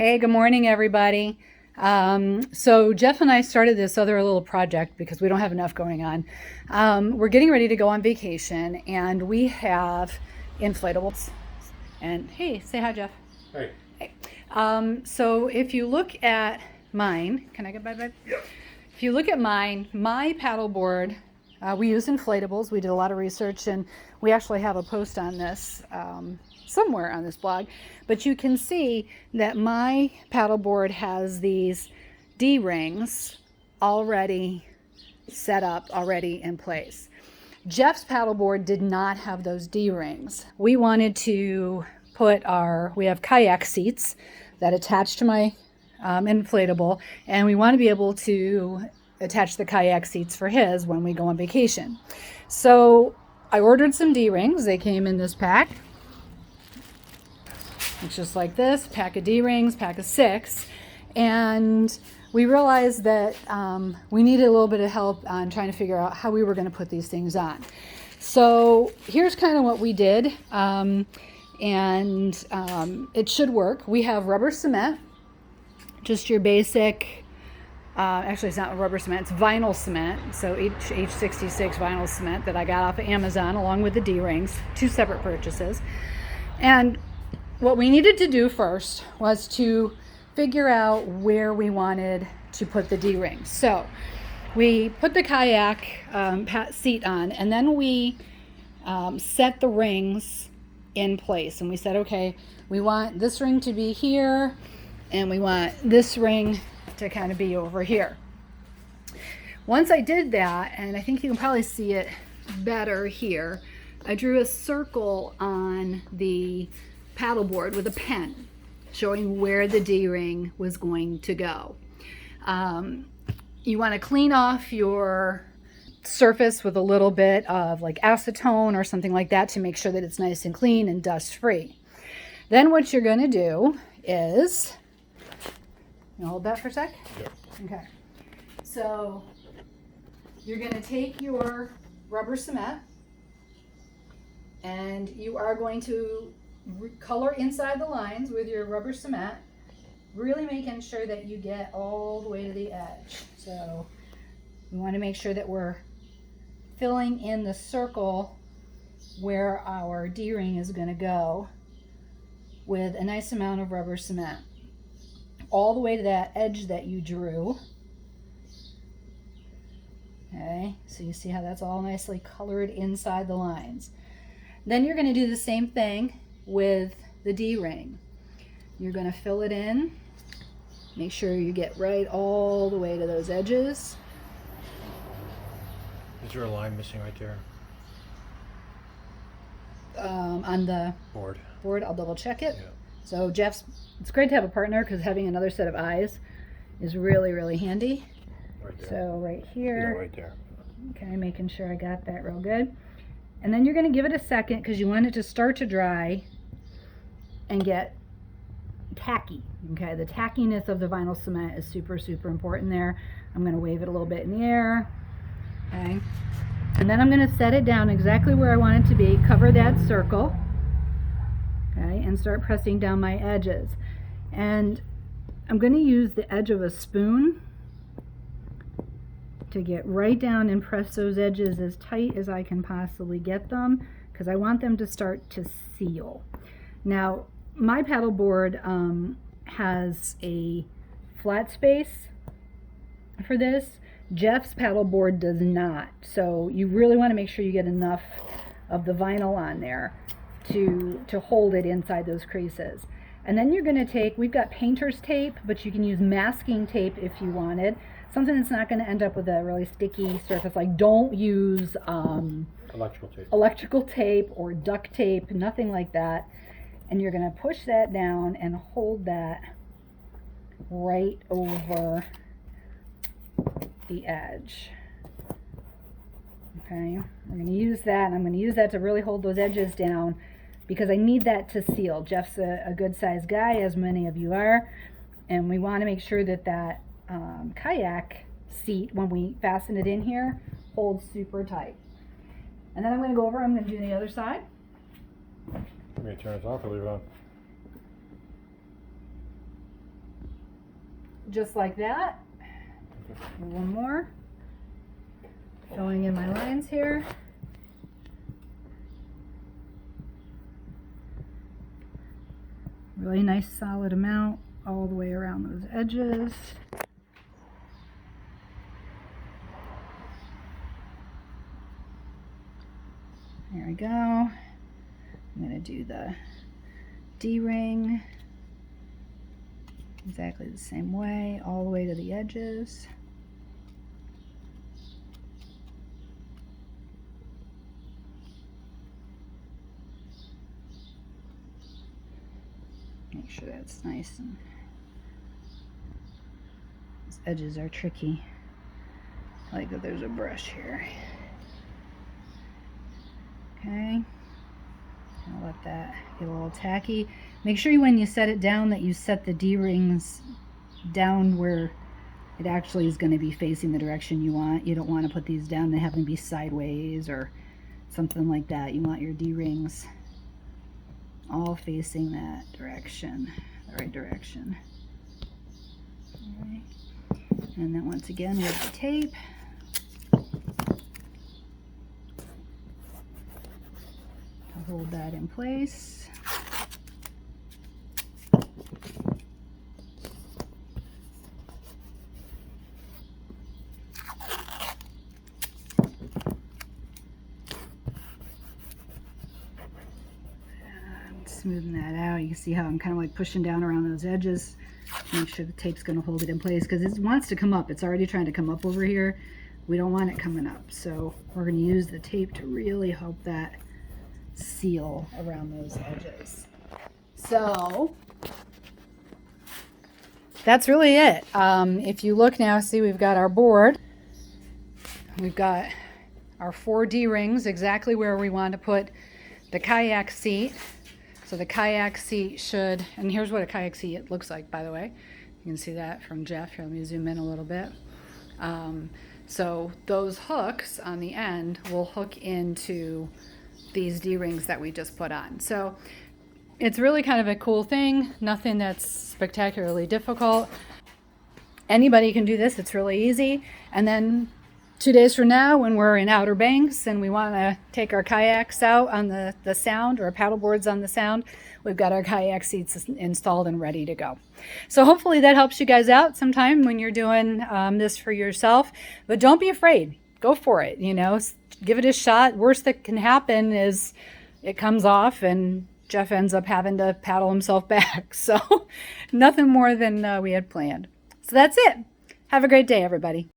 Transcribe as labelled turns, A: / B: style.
A: Hey, good morning, everybody. So Jeff and I started this other little project because we don't have enough going on. We're getting ready to go on vacation, and we have inflatables. And hey, say hi, Jeff.
B: Hey.
A: Hey. So if you look at mine, can I get by?
B: Yep.
A: If you look at mine, my paddleboard, we use inflatables. We did a lot of research, and we actually have a post on this somewhere on this blog. But you can see that my paddleboard has these D-rings already set up, already in place. Jeff's paddleboard did not have those D-rings. We wanted to put we have kayak seats that attach to my inflatable, and we want to be able to attach the kayak seats for his when we go on vacation. So I ordered some D-rings. They came in this pack. It's just like this, pack of D-rings, pack of 6. And we realized that we needed a little bit of help on trying to figure out how we were going to put these things on. So here's kind of what we did. It should work. We have rubber cement, just your basic, actually it's not rubber cement, it's vinyl cement. So H66 vinyl cement that I got off of Amazon along with the D-rings, 2 separate purchases. And what we needed to do first was to figure out where we wanted to put the D-rings. So we put the kayak seat on, and then we set the rings in place. And we said, okay, we want this ring to be here, and we want this ring to kind of be over here. Once I did that, and I think you can probably see it better here, I drew a circle on the paddleboard with a pen showing where the D-ring was going to go. You want to clean off your surface with a little bit of like acetone or something like that to make sure that it's nice and clean and dust free. Then what you're going to do is, you hold that for a sec?
B: Yep.
A: Okay. So you're going to take your rubber cement and you are going to color inside the lines with your rubber cement, really making sure that you get all the way to the edge. So we want to make sure that we're filling in the circle where our D-ring is going to go with a nice amount of rubber cement, all the way to that edge that you drew. Okay, so you see how that's all nicely colored inside the lines. Then you're going to do the same thing with the D-ring. You're going to fill it in. Make sure you get right all the way to those edges.
B: Is there a line missing right there?
A: On the
B: Board.
A: I'll double check it.
B: Yeah.
A: So it's great to have a partner because having another set of eyes is really, really handy.
B: Right there.
A: So right here.
B: Yeah, right there.
A: Okay, making sure I got that real good. And then you're going to give it a second because you want it to start to dry and get tacky. Okay, the tackiness of the vinyl cement is super, super important there. I'm going to wave it a little bit in the air. Okay, and then I'm going to set it down exactly where I want it to be, cover that circle, okay, and start pressing down my edges. And I'm going to use the edge of a spoon to get right down and press those edges as tight as I can possibly get them, because I want them to start to seal. Now, my paddleboard has a flat space for this. Jeff's paddleboard does not. So you really want to make sure you get enough of the vinyl on there to hold it inside those creases. And then you're going to we've got painter's tape, but you can use masking tape if you wanted. Something that's not going to end up with a really sticky surface. Like, don't use electrical tape or duct tape, nothing like that. And you're going to push that down and hold that right over the edge. Okay, we're going to use that, and I'm going to use that to really hold those edges down because I need that to seal. Jeff's a good sized guy, as many of you are, and we want to make sure that that kayak seat, when we fasten it in here, holds super tight. And then I'm going to go over, I'm going to do the other side.
B: Let me turn this off or leave it on.
A: just like that. One more. Filling in my lines here. Really nice solid amount all the way around those edges. There we go. I'm going to do the D-ring exactly the same way, all the way to the edges. Make sure that's nice, and these edges are tricky. I like that there's a brush here. Okay, I'll let that get a little tacky. Make sure when you set it down that you set the D-rings down where it actually is going to be facing the direction you want. You don't want to put these down and have them be sideways or something like that. You want your D-rings all facing that direction, the right direction. All right. And then once again with the tape, to hold that in place. Smoothing that out. You can see how I'm kind of like pushing down around those edges. Make sure the tape's going to hold it in place because it wants to come up. It's already trying to come up over here. We don't want it coming up. So we're going to use the tape to really help that seal around those edges. So that's really it. If you look now, see we've got our board. We've got our 4 D-rings exactly where we want to put the kayak seat. So the kayak seat should, and here's what a kayak seat looks like, by the way. You can see that from Jeff. Here, let me zoom in a little bit. So those hooks on the end will hook into these D-rings that we just put on. So it's really kind of a cool thing. Nothing that's spectacularly difficult. Anybody can do this. It's really easy. And then 2 days from now, when we're in Outer Banks and we want to take our kayaks out on the Sound, or our paddle boards on the Sound, we've got our kayak seats installed and ready to go. So hopefully that helps you guys out sometime when you're doing this for yourself. But don't be afraid. Go for it. You know, give it a shot. Worst that can happen is it comes off and Jeff ends up having to paddle himself back. So nothing more than we had planned. So that's it. Have a great day, everybody.